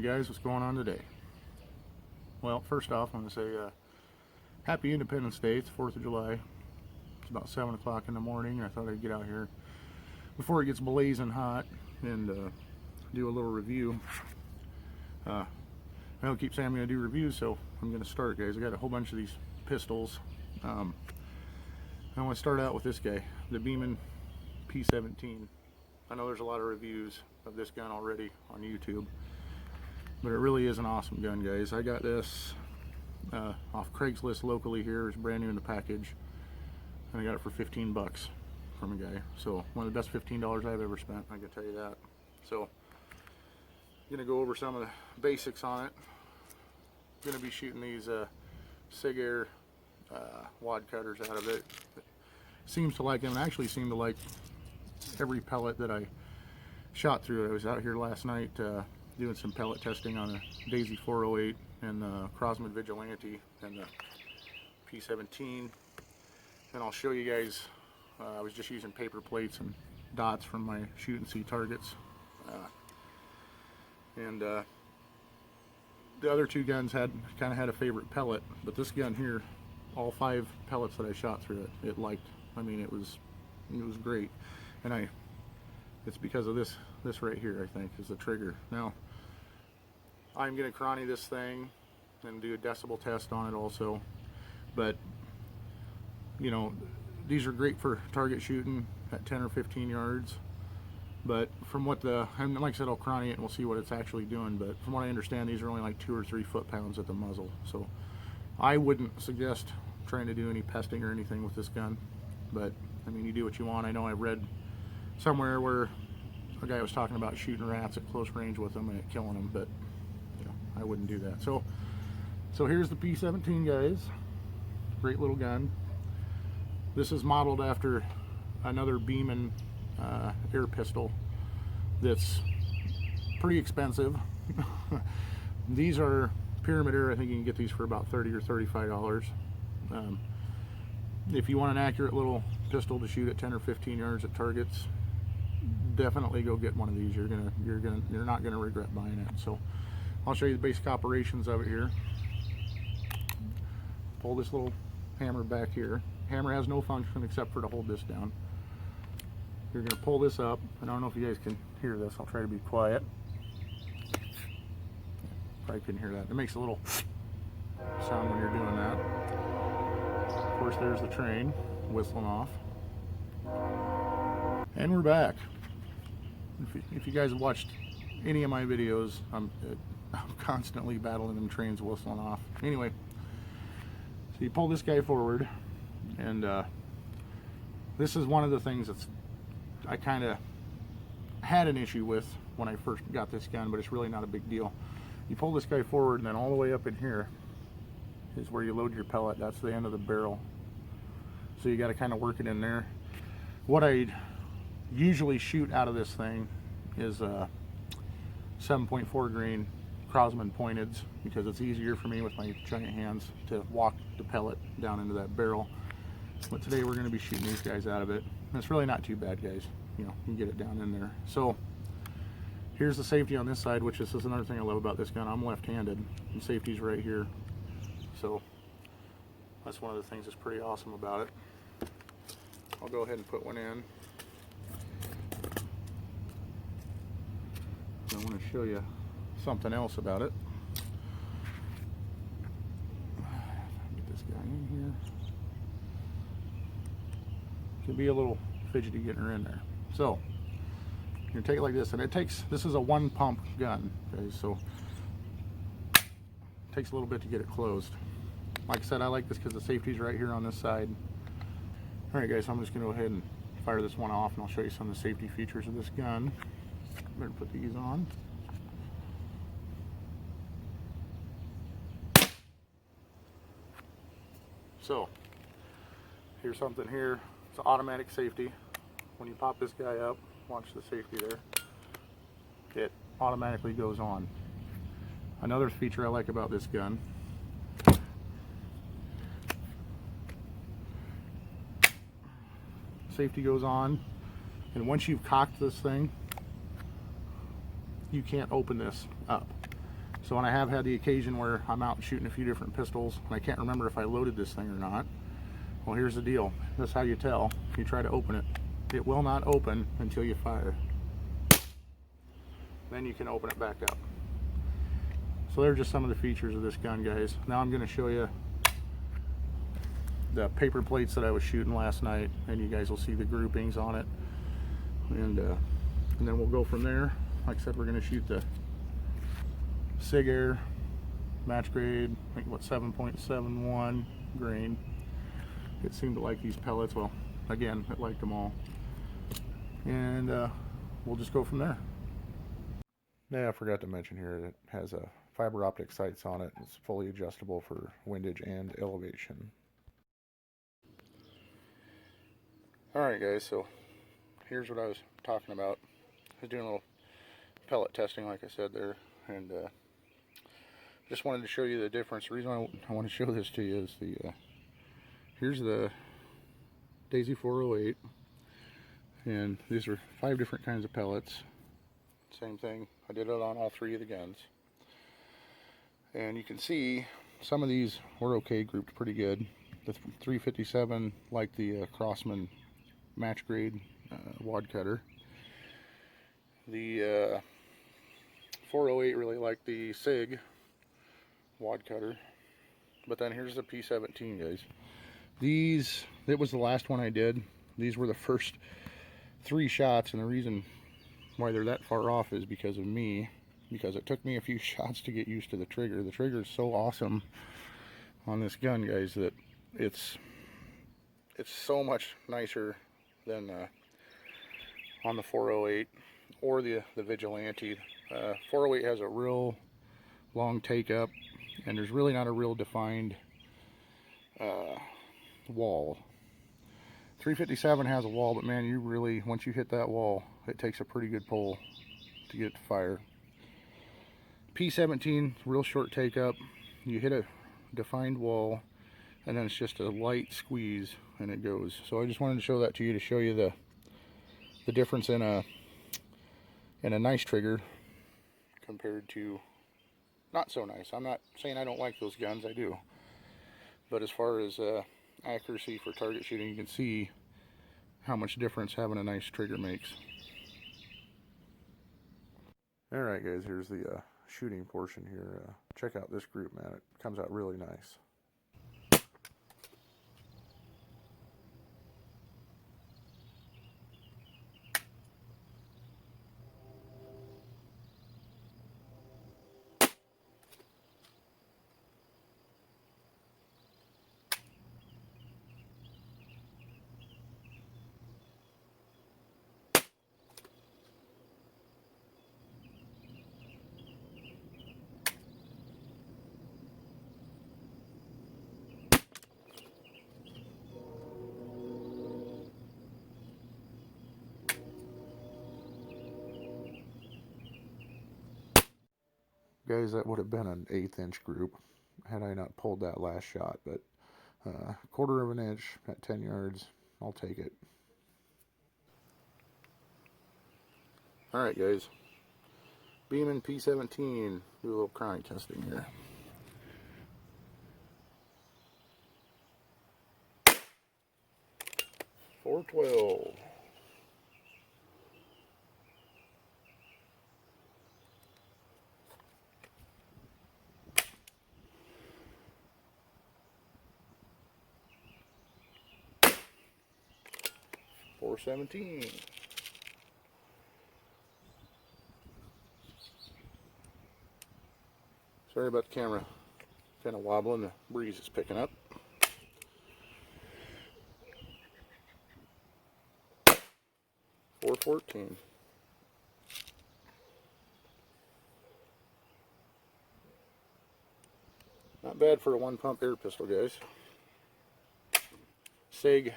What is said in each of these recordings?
morning, guys. What's going on today? Well, first off, I'm going to say happy Independence Day. It's 4th of July. It's about 7 o'clock in the morning. I thought I'd get out here before it gets blazing hot and do a little review. I don't keep saying I'm going to do reviews, so I'm going to start, guys. I got a whole bunch of these pistols. I want to start out with this guy, the Beeman P17. I know there's a lot of reviews of this gun already on YouTube, but it really is an awesome gun, guys. I got this off Craigslist locally here. It's brand new in the package, and I got it for 15 bucks from a guy. So one of the best $15 I've ever spent, I can tell you that. So I'm gonna go over some of the basics on it. I'm gonna be shooting these Sig Air wad cutters out of it. Seems to like them, and actually seem to like every pellet that I shot through it. I was out here last night doing some pellet testing on a Daisy 408 and the Chrony Vigilante and the P17, and I'll show you guys. I was just using paper plates and dots from my shoot and see targets, and the other two guns kind of had a favorite pellet, but this gun here, all 5 pellets that I shot through it liked. I mean, it was great, and it's because of this right here, I think, is the trigger. Now I'm gonna Chrony this thing and do a decibel test on it also, but you know, these are great for target shooting at 10 or 15 yards, but from what and like I said, I'll Chrony it and we'll see what it's actually doing, but from what I understand, these are only like 2 or 3 foot-pounds at the muzzle, so I wouldn't suggest trying to do any pesting or anything with this gun, but I mean, you do what you want. I know I read somewhere where a guy was talking about shooting rats at close range with them and it killing them, but you know, I wouldn't do that. So here's the P17, guys. Great little gun. This is modeled after another Beeman air pistol that's pretty expensive. These are Pyramid Air. I think you can get these for about $30 or $35. If you want an accurate little pistol to shoot at 10 or 15 yards at targets, definitely go get one of these. You're not gonna regret buying it. So I'll show you the basic operations of it here. Pull this little hammer back here. Hammer has no function except for to hold this down. You're gonna pull this up. I don't know if you guys can hear this. I'll try to be quiet. Probably couldn't hear that. It makes a little sound when you're doing that. Of course, there's the train whistling off. And we're back. If you guys have watched any of my videos, I'm constantly battling them trains whistling off. Anyway, so you pull this guy forward, and this is one of the things that's I kind of had an issue with when I first got this gun, but it's really not a big deal. You pull this guy forward, and then all the way up in here is where you load your pellet. That's the end of the barrel. So you got to kind of work it in there. What I usually shoot out of this thing is 7.4 grain Chrony pointeds, because it's easier for me with my giant hands to walk the pellet down into that barrel. But today we're going to be shooting these guys out of it. And it's really not too bad, guys. You know, you can get it down in there. So here's the safety on this side, which is another thing I love about this gun. I'm left-handed, and safety's right here. So that's one of the things that's pretty awesome about it. I'll go ahead and put one in. I want to show you something else about it. Get this guy in here. Can be a little fidgety getting her in there. So you're gonna take it like this, and this is a 1-pump gun, guys, so it takes a little bit to get it closed. Like I said, I like this because the safety's right here on this side. All right, guys, so I'm just gonna go ahead and fire this one off, and I'll show you some of the safety features of this gun. Better put these on. So here's something here. It's automatic safety. When you pop this guy up, watch the safety there, it automatically goes on. Another feature I like about this gun, safety goes on, and once you've cocked this thing, you can't open this up. So when I have had the occasion where I'm out shooting a few different pistols and I can't remember if I loaded this thing or not, well, here's the deal. That's how you tell. If you try to open it, it will not open until you fire. Then you can open it back up. So they're just some of the features of this gun, guys. Now I'm going to show you the paper plates that I was shooting last night, and you guys will see the groupings on it. And then we'll go from there. Like I said, we're going to shoot the Sig Air match grade, I think what, 7.71 grain. It seemed to like these pellets. Well, again, it liked them all. And we'll just go from there. Yeah, I forgot to mention here that it has a fiber optic sights on it. It's fully adjustable for windage and elevation. Alright guys, so here's what I was talking about. I was doing a little pellet testing, like I said there, and just wanted to show you the difference. The reason I want to show this to you is here's the Daisy 408, and these are 5 different kinds of pellets. Same thing, I did it on all 3 of the guns. And you can see some of these were okay, grouped pretty good. The 357 like the Crossman match grade wad cutter. The 408 really like the Sig wad cutter. But then here's the P17, guys. These, it was the last one I did. These were the first 3 shots, and the reason why they're that far off is because of me. Because it took me a few shots to get used to the trigger. The trigger is so awesome on this gun, guys, that it's so much nicer than on the 408 or the Vigilante. 408 has a real long take up, and there's really not a real defined wall. 357 has a wall, but man, you really, once you hit that wall, it takes a pretty good pull to get to fire. P17, real short take up. You hit a defined wall, and then it's just a light squeeze, and it goes. So I just wanted to show that to you, to show you the difference in a nice trigger compared to not so nice. I'm not saying I don't like those guns, I do. But as far as accuracy for target shooting, you can see how much difference having a nice trigger makes. Alright guys, here's the shooting portion here. Check out this group, man. It comes out really nice. Guys, that would have been an 1/8 inch group had I not pulled that last shot, but 1/4 of an inch at 10 yards, I'll take it. Alright guys, Beeman P17, do a little Chrony testing here. .412. .417. Sorry about the camera, kind of wobbling, the breeze is picking up. .414. Not bad for a 1-pump air pistol, guys. Sig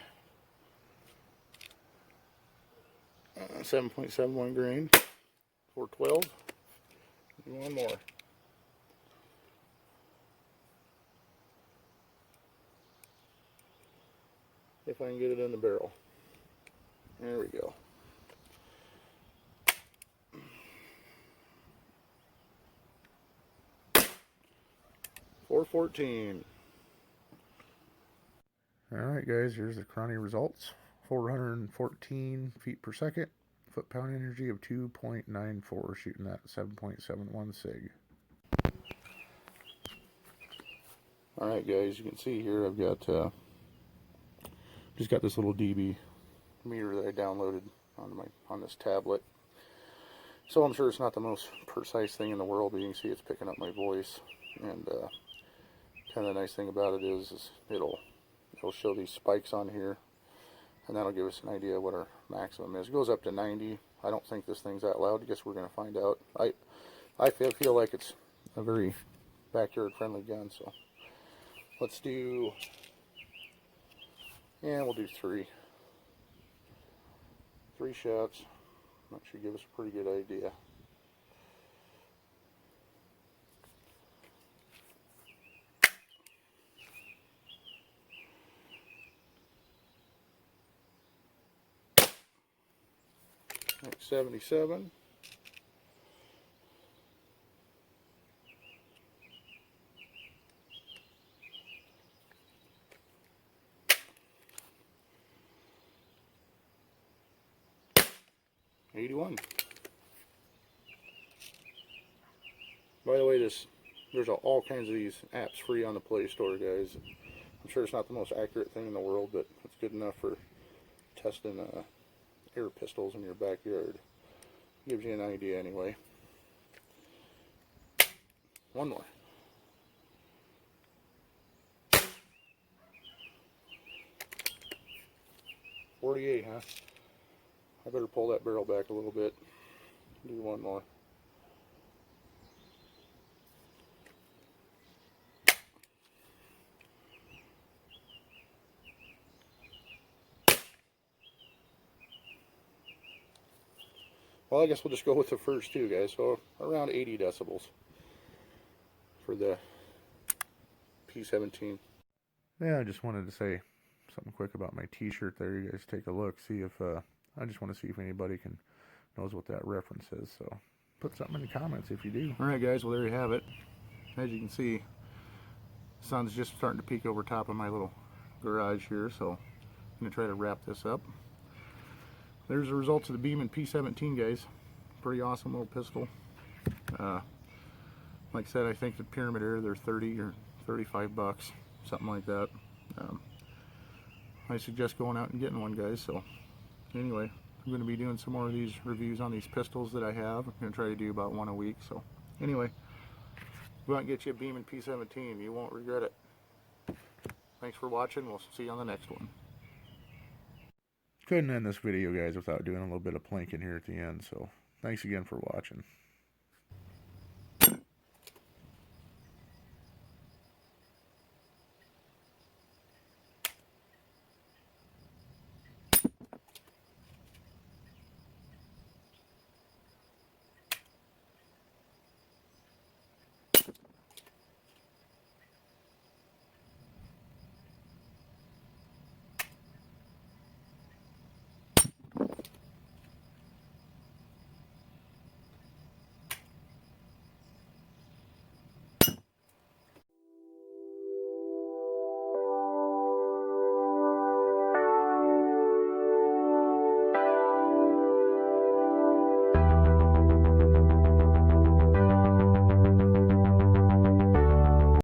7.71 grain. .412. And one more. If I can get it in the barrel. There we go. 414. Alright guys, here's the Chrony results. 414 feet per second. Foot-pound energy of 2.94, shooting at 7.71 sig. Alright guys, you can see here I've got just got this little dB meter that I downloaded on this tablet. So I'm sure it's not the most precise thing in the world, but you can see it's picking up my voice. And kind of the nice thing about it is it'll show these spikes on here, and that'll give us an idea what our maximum is. It goes up to 90. I don't think this thing's that loud. I guess we're going to find out. I feel like it's a very backyard friendly gun, so let's do, yeah, we'll do three shots. That should give us a pretty good idea. Like 77. $81. By the way, there's all kinds of these apps free on the Play Store, guys. I'm sure it's not the most accurate thing in the world, but it's good enough for testing air pistols in your backyard. Gives you an idea anyway. One more. $48, huh? I better pull that barrel back a little bit. Do one more. Well, I guess we'll just go with the first two, guys. So around 80 decibels for the P17. Yeah, I just wanted to say something quick about my t-shirt there. You guys take a look, see if I just want to see if anybody knows what that reference is. So put something in the comments if you do. Alright guys, well there you have it. As you can see, the sun's just starting to peek over top of my little garage here, so I'm going to try to wrap this up. There's the results of the Beeman P17, guys. Pretty awesome little pistol. Like I said, I think the Pyramid Air, they're 30 or 35 bucks, something like that. I suggest going out and getting one, guys. So anyway, I'm going to be doing some more of these reviews on these pistols that I have. I'm going to try to do about one a week. So anyway, go out and get you a Beeman P17. You won't regret it. Thanks for watching. We'll see you on the next one. Couldn't end this video, guys, without doing a little bit of planking here at the end. So thanks again for watching.